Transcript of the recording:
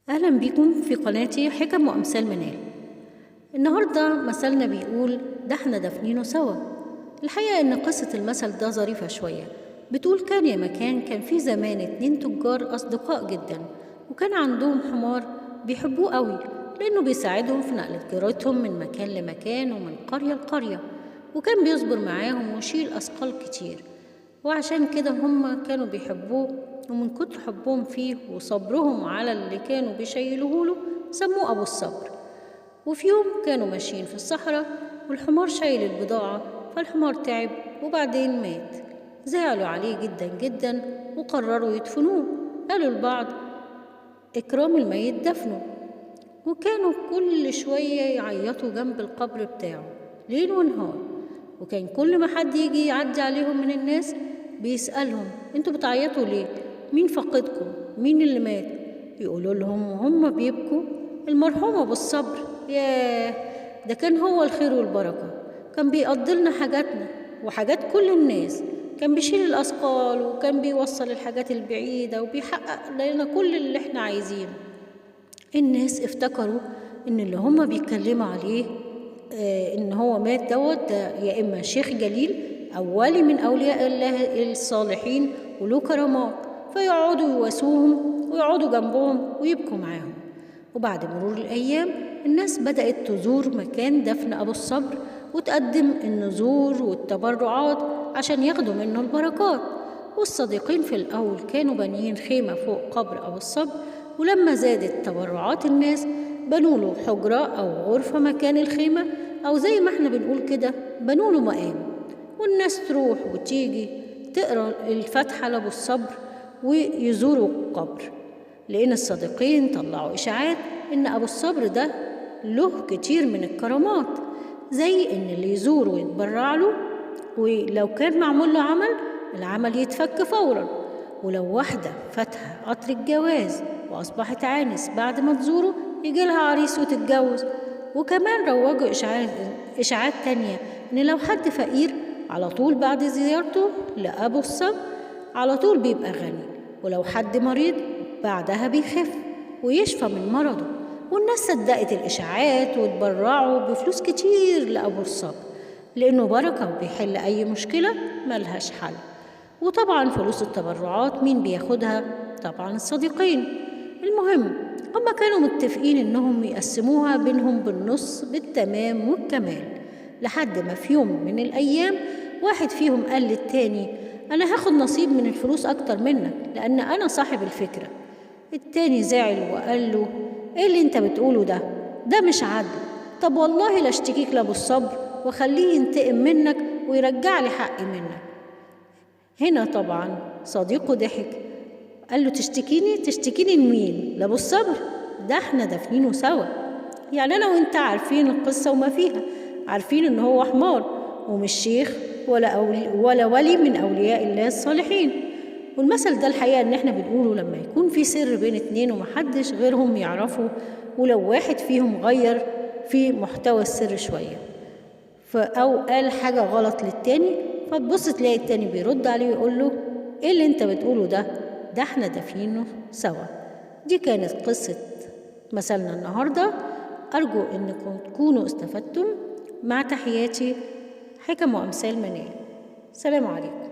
أهلا بيكم في قناتي حكم وأمثال منال. النهاردة مثلنا بيقول ده احنا دافنينه سوا. الحقيقة إن قصة المثل ده ظريفة شوية. بتقول كان يا مكان كان في زمان 2 تجار أصدقاء جدا، وكان عندهم حمار بيحبوه قوي لأنه بيساعدهم في نقل تجارتهم من مكان لمكان ومن قرية لقرية، وكان بيصبر معاهم ويشيل أثقال كتير، وعشان كده هم كانوا بيحبوه. ومن كتر حبهم فيه وصبرهم على اللي كانوا بيشيلوه له سموه أبو الصبر. وفي يوم كانوا ماشيين في الصحراء والحمار شايل البضاعة، فالحمار تعب وبعدين مات. زعلوا عليه جدا جدا وقرروا يدفنوه. قالوا لبعض إكرام الميت دفنه، وكانوا كل شوية يعيطوا جنب القبر بتاعه ليل ونهار. وكان كل ما حد يجي يعدي عليهم من الناس بيسألهم انتوا بتعيطوا ليه؟ مين فقدكم؟ مين اللي مات؟ يقولوا لهم وهم بيبكوا المرحوم أبو الصبر. ياه، ده كان هو الخير والبركة، كان بيقضي لنا حاجاتنا وحاجات كل الناس، كان بيشيل الأثقال وكان بيوصل الحاجات البعيدة وبيحقق لنا كل اللي احنا عايزينه. الناس افتكروا ان اللي هم بيتكلموا عليه ان هو مات ده يا اما شيخ جليل او ولي من اولياء الله الصالحين وله كرامات، فيقعدوا يواسوهم ويقعدوا جنبهم ويبكوا معاهم. وبعد مرور الايام الناس بدات تزور مكان دفن ابو الصبر وتقدم النذور والتبرعات عشان ياخدوا منه البركات. والصديقين في الاول كانوا بانيين خيمه فوق قبر ابو الصبر، ولما زادت تبرعات الناس بنوا له حجرة أو غرفة مكان الخيمة، أو زي ما احنا بنقول كده بنوا له مقام. والناس تروح وتيجي تقرأ الفاتحة لأبو الصبر ويزوروا القبر، لأن الصادقين طلعوا إشاعات إن أبو الصبر ده له كتير من الكرامات، زي إن اللي يزوره ويتبرع له، ولو كان معمول له العمل يتفك فورا. ولو واحدة فاتها قطر الجواز وأصبحت عانس بعد ما تزوره يجيلها عريس وتتجوز. وكمان روجوا إشاعات تانية إن لو حد فقير على طول بعد زيارته لأبو الصبر على طول بيبقى غني، ولو حد مريض بعدها بيخف ويشفى من مرضه. والناس صدقت الإشاعات وتبرعوا بفلوس كتير لأبو الصبر لأنه بركة وبيحل أي مشكلة ملهاش حل. وطبعا فلوس التبرعات مين بياخدها؟ طبعا الصديقين. المهم هما كانوا متفقين انهم يقسموها بينهم بالنص بالتمام والكمال، لحد ما في يوم من الايام واحد فيهم قال للتاني انا هاخد نصيب من الفلوس اكتر منك لان انا صاحب الفكرة. التاني زعل وقال له ايه اللي انت بتقوله ده مش عدل. طب والله لا اشتكيك لابو الصبر وخليه ينتقم منك ويرجع لي حقي منك. هنا طبعا صديقه ضحك قال له تشتكيني لمين؟ لابو الصبر؟ ده احنا دافنينه سوا. يعني انا وانت عارفين القصة وما فيها، عارفين ان هو حمار ومش شيخ ولا ولي من اولياء الله الصالحين. والمثل ده الحقيقة ان احنا بنقوله لما يكون في سر بين 2 ومحدش غيرهم يعرفه، ولو واحد فيهم غير في محتوى السر شوية أو قال حاجة غلط للتاني، فتبص تلاقي التاني بيرد عليه ويقول له ايه اللي انت بتقوله ده احنا دافنينه سوا. دي كانت قصة مثلنا النهاردة. أرجو أنكم تكونوا استفدتم. مع تحياتي حكم وأمثال منال. سلام عليكم.